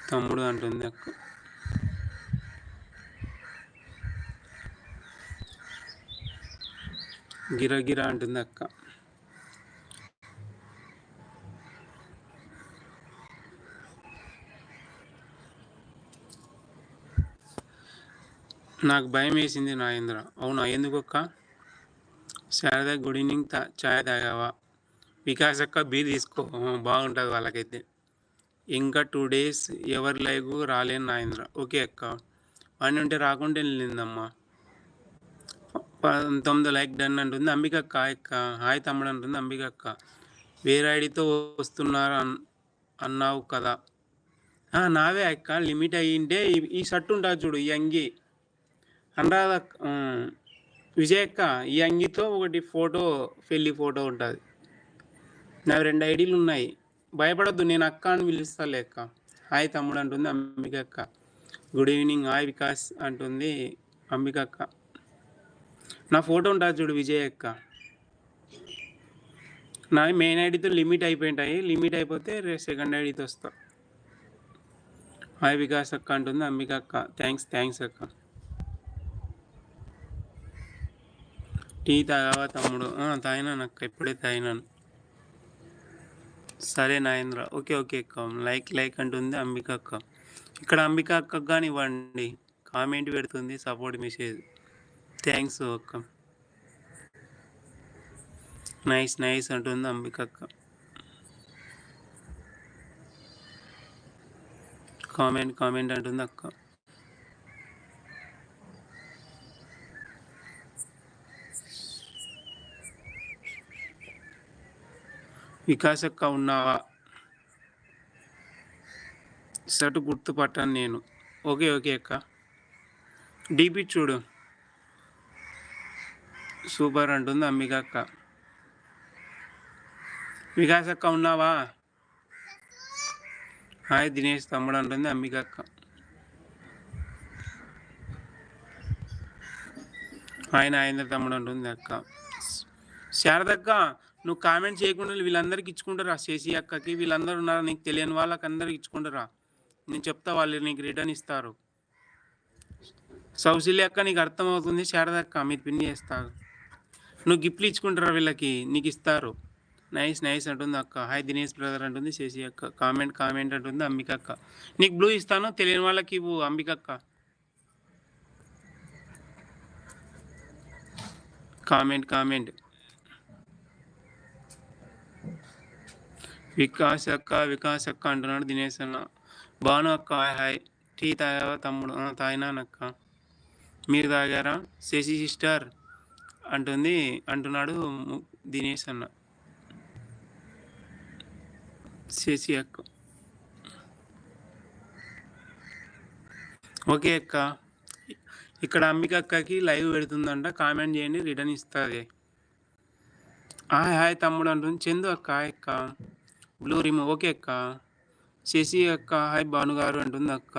తమ్ముడు అంటుంది అక్క. గిరగిర అంటుంది అక్క. నాకు భయం వేసింది నాగేంద్ర. అవునా, ఎందుకు అక్క? శారద గుడ్ ఈవినింగ్, ఛాయ్ తాగావా? వికాస్ అక్క బీర్ తీసుకో, బాగుంటుంది వాళ్ళకైతే. ఇంకా 2 days ఎవరి లైవ్ రాలేను నాగేంద్ర. ఓకే అక్క, అని ఉంటే రాకుంటే వెళ్ళిందమ్మా. 19 లైక్ డన్ అంటుంది అంబికక్క. అక్క హాయ్ తమ్ముడు అంటుంది అంబికక్క. వేరే ఐడితో వస్తున్నారు అన్నావు కదా. నావే అక్క, లిమిట్ అయ్యింటే ఈ షర్ట్ ఉంటుంది చూడు, ఈ అంగి అనురాధ విజయక్క, ఈ అంగితో ఒకటి ఫోటో, పెళ్ళి ఫోటో ఉంటుంది. నాకు 2 ఐడీలు ఉన్నాయి. భయపడద్దు, నేను అక్క అని పిలుస్తాలే అక్క. హాయ్ తమ్ముడు అంటుంది అంబికక్క. గుడ్ ఈవినింగ్ హాయ్ వికాస్ అంటుంది అంబికక్క. నా ఫోటో ఉంటుంది చూడు విజయ్ అక్క. నా మెయిన్ ఐడితో లిమిట్ అయిపోయింటాయి. లిమిట్ అయిపోతే సెకండ్ ఐడితో వస్తా. హాయ్ వికాస్ అక్క అంటుంది అంబికక్క. థ్యాంక్స్ అక్క. టీ తాగావా తమ్ముడు? తాగినాను అక్క, ఇప్పుడే తాగినాను. సరే నాగేంద్ర. ఓకే అక్క. లైక్ అంటుంది అంబిక అక్క. ఇక్కడ అంబిక అక్కకు కానీ ఇవ్వండి, కామెంట్ పెడుతుంది, సపోర్ట్ మెసేజ్. థ్యాంక్స్ అక్క. నైస్ అంటుంది అంబిక అక్క. కామెంట్ అంటుంది అక్క. వికాస్ అక్క ఉన్నావా? షర్ట్ గుర్తుపట్టాను నేను. ఓకే అక్క. డీపీ చూడు, సూపర్ అంటుంది అంబిక అక్క. వికాస్ అక్క ఉన్నావా? హాయ్ దినేష్ తమ్ముడు అంటుంది అంబిక అక్క. హాయ్ నాగేంద్ర తమ్ముడు అంటుంది అక్క. శారదక్క, నువ్వు కామెంట్ చేయకుండా వీళ్ళందరికీ ఇచ్చుకుంటారా? శశి అక్కకి వీళ్ళందరూ ఉన్నారా, నీకు తెలియని వాళ్ళకి అందరికి ఇచ్చుకుంటారా? నేను చెప్తా, వాళ్ళు నీకు రిటర్న్ ఇస్తారు. సౌశల్య అక్క నీకు అర్థమవుతుంది. శారద అక్క మీరు పిన్ చేస్తారు. నువ్వు గిఫ్ట్లు ఇచ్చుకుంటారా వీళ్ళకి, నీకు ఇస్తారు. నైస్ అంటుంది అక్క. హాయ్ దినేష్ బ్రదర్ అంటుంది శశి అక్క. కామెంట్ అంటుంది అంబిక అక్క. నీకు బ్లూ ఇస్తాను, తెలియని వాళ్ళకి ఇవ్వు అంబిక అక్క. కామెంట్. వికాస్ అక్క అంటున్నాడు దినేష్ అన్న. బాను అక్క హాయ్. టీ తాగావా తమ్ముడు? తాగినానక్క. మీరు తాగారా? శశి సిస్టర్ అంటున్నాడు దినేష్ అన్న. శశి అక్క. ఓకే అక్క. ఇక్కడ అంబిక అక్కకి లైవ్ పెడుతుందంట, కామెంట్ చేయండి, రిటర్న్ ఇస్తుంది. హాయ్ తమ్ముడు అంటుంది చందు అక్క. హాయ్ అక్క. Blue remove. ఓకే అక్క. శశి అక్క హాయ్ భానుగారు అంటుంది అక్క.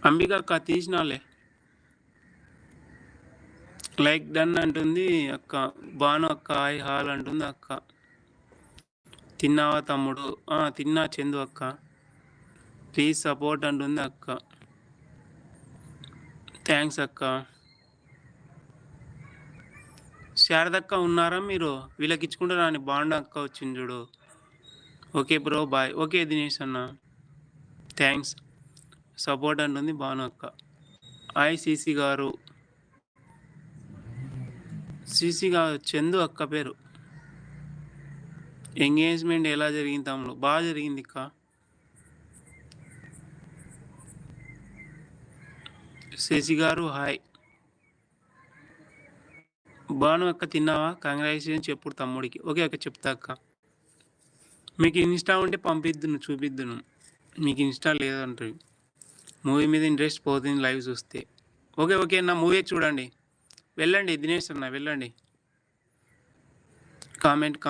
అంబిక అక్క తీసినాలే. లైక్ డన్ అంటుంది అక్క. భాను అక్క హాయ్ హాల్ అంటుంది అక్క. తిన్నావా తమ్ముడు? తిన్నా చందు అక్క. ప్లీజ్ సపోర్ట్ అంటుంది అక్క. థ్యాంక్స్ అక్క. శారదక్క ఉన్నారా మీరు? వీళ్ళకి ఇచ్చుకుంటారా అని బాండ్ అక్క వచ్చింది చూడు. Okay bro bye. Okay Dinesh అన్న, థ్యాంక్స్ సపోర్ట్ అంటుంది భాను అక్క. హాయ్ సిసి గారు. చందు అక్క పేరు. ఎంగేజ్మెంట్ ఎలా జరిగింది తమ్ముడు? బాగా జరిగింది అక్క. శశి గారు హాయ్. భాను అక్క తిన్నావా? కంగ్రాచులేషన్ చెప్పు తమ్ముడికి. ఓకే అక్క చెప్తా అక్క. మీకు ఇన్స్టా ఉంటే పంపిద్దును, చూపిద్దును. మీకు ఇన్స్టా లేదంటారు. మూవీ మీద ఇంట్రెస్ట్ పోతుంది లైవ్ చూస్తే. ఓకే అన్న, మూవీ చూడండి. వెళ్ళండి దినేష్ అన్న, వెళ్ళండి. కామెంట్